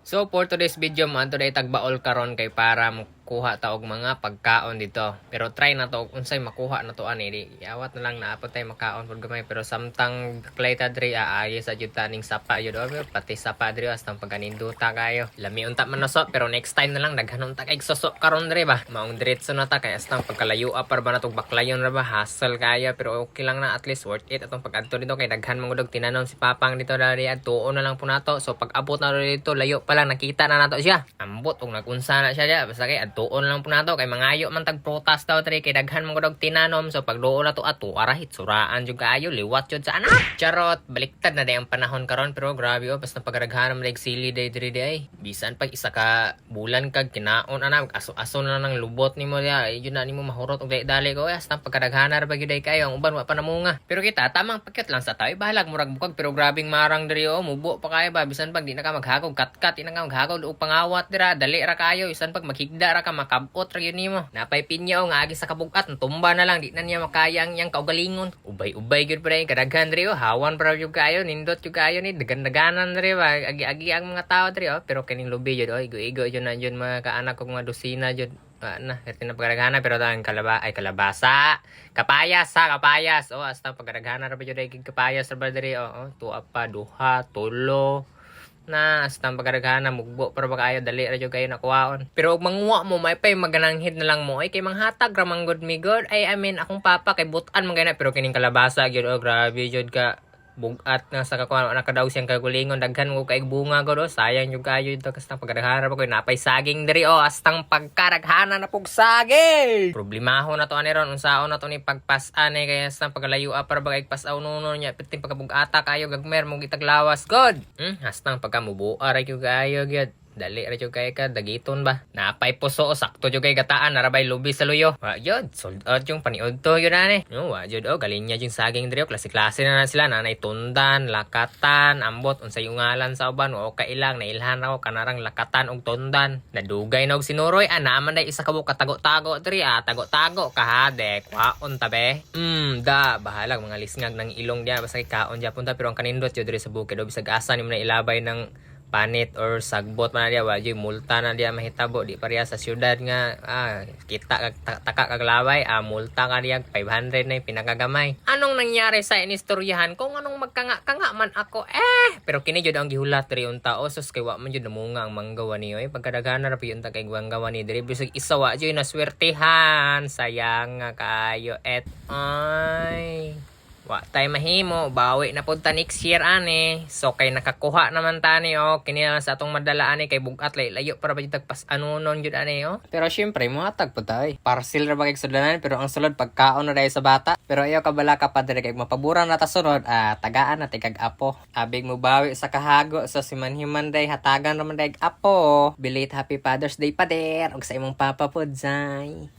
So for today's video mo today tagbaol karon kay para kuha ta og mga pagkaon dito. Pero try na to unsay makuha na to ani di. Awat na lang naapot tay makaon pud gamay pero samtang kleta diri aayo sa jud taning sapa jud pati sapa diri astang paganinduta kayo. Lami unta man nasot pero next time na lang daghanon ta kay sosok karon diri ba. Maong diretso na ta kay astang pagkalayo apar ba natong baklayon ra ba hassle kaya pero okay lang na at least worth it atong pag-adto dito kay daghan man gud tinanom si Papang dito dali adtuon na lang po nato. So pag abot na dito layo pa lang nakita na nato siya. Ambot og nagunsa na siya basta kay tuon lang po nato kay mangayo man tag prutas daw tri kay daghan man gud tinanom so pag duol na to ato arahit suraan jud kaayo liwat jud sa anak. Charot baliktad na day ang panahon karon pero grabe basta pagdaghan man sili day diri day. Bisan pag isa ka bulan kag kinaon ana aso na nang lubot nimo dia jud na nimo mahurot og dali ko hasta pagdaghan ra ba gyud kayo ang uban wa pa namunga. Pero kita tamang pakyat lang sa tayo bahalag murag bukag pero grabing marang diri mubo pa kayo ba bisan pag di na ka maghagog katkat di na ka maghagog og pangawat dira dali ra kayo bisan pag maghigda ra ka makabot ra gyud nimo. Napay pinya nga agi sa kabugat tumba na lang di na niya makayang yang kaugalingon. Ubay-ubay gyud pre kadaghan diri hawan pra gyud kayo nindot gyud kayo ni dagan-daganan diri ba agi-agi ang mga tao diri pero kining lubi gyud igo-igo jud na jud mga kaanak kog mga dosina jud na hertin na pagdaghana pero tang kalabasa kapayas hasta pagdaghana ra ba jud ay kapayas ra ba diri tuwa pa duha tulo na astang pagkaragana mugbo para ba kayo dali ra jud kayo nakuwaon. Pero og manguwa mo may pay magananghid na lang mo ay kay manghatag ra man good me god ay I mean akong papa kay butan man gana pero kining kalabasa gyud grabe jud ka bugat na sa kakuan na kadaw siyang kagulingon daghan mo kay bunga god sayang jud kayo ito kastang pagkaragana pa koy napay saging diri astang pagkaraghana na pug saging. Problemahon na to ani ron unsaon na to ni pagpas-an kay astang paglayo para ba kay pasaw nuno nya piting pagkabugata kayo gagmer mo gitaglawas god. Astang pagkamubuo ra gyud kayo gyud dali ra jud kay ka dagiton ba napay puso sakto jud kay gataan narabay lubi sa luyo wa jud sold out yung paniud to yun ani no wa jud galinya jud saging diri klase-klase na sila nanay tundan lakatan ambot unsay yung ngalan sa uban o kailang nailhan ako kanarang lakatan og tundan nadugay na og sinuroy naman day isa ka buka tago-tago diri tago-tago kahadek waon tabe da bahalag mga lisngag ng ilong dia basta kay kaon dia punta pero ang kanindot jud diri sa bukid o bisag asa nimo na ilabay ng panit or sagbot man dia wajoy multa na dia mahitabo di pareha sa syudad nga kita taka kag laway multa ka dia 500 na pinakagamay. Anong nangyari sa inistoryahan kung anong magkanga-kanga man ako pero kini jud ang gihulat diri unta sus kay wa man jud namunga ang manggawa ni pagkadaghana ra pud unta kay manggawa ni diri bisag isa wa jud naswertehan sayang nga kayo ay wa tay mahimo bawi na pud ta next year ani so kay nakakuha naman tani kini lang sa atong madala ani kay bugat layo para ba jud tagpas anunon jud ani pero syempre mo atag pud tay parcel ra ba kay sudanan pero ang sulod pagkaon na dai sa bata pero ayaw ka bala ka pa diri kay mapaburan na ta sunod tagaan na kag apo abig mo bawi sa kahago so si manhiman day hatagan ra man day apo bilit happy Father's Day pa der og sa imong papa pud zay.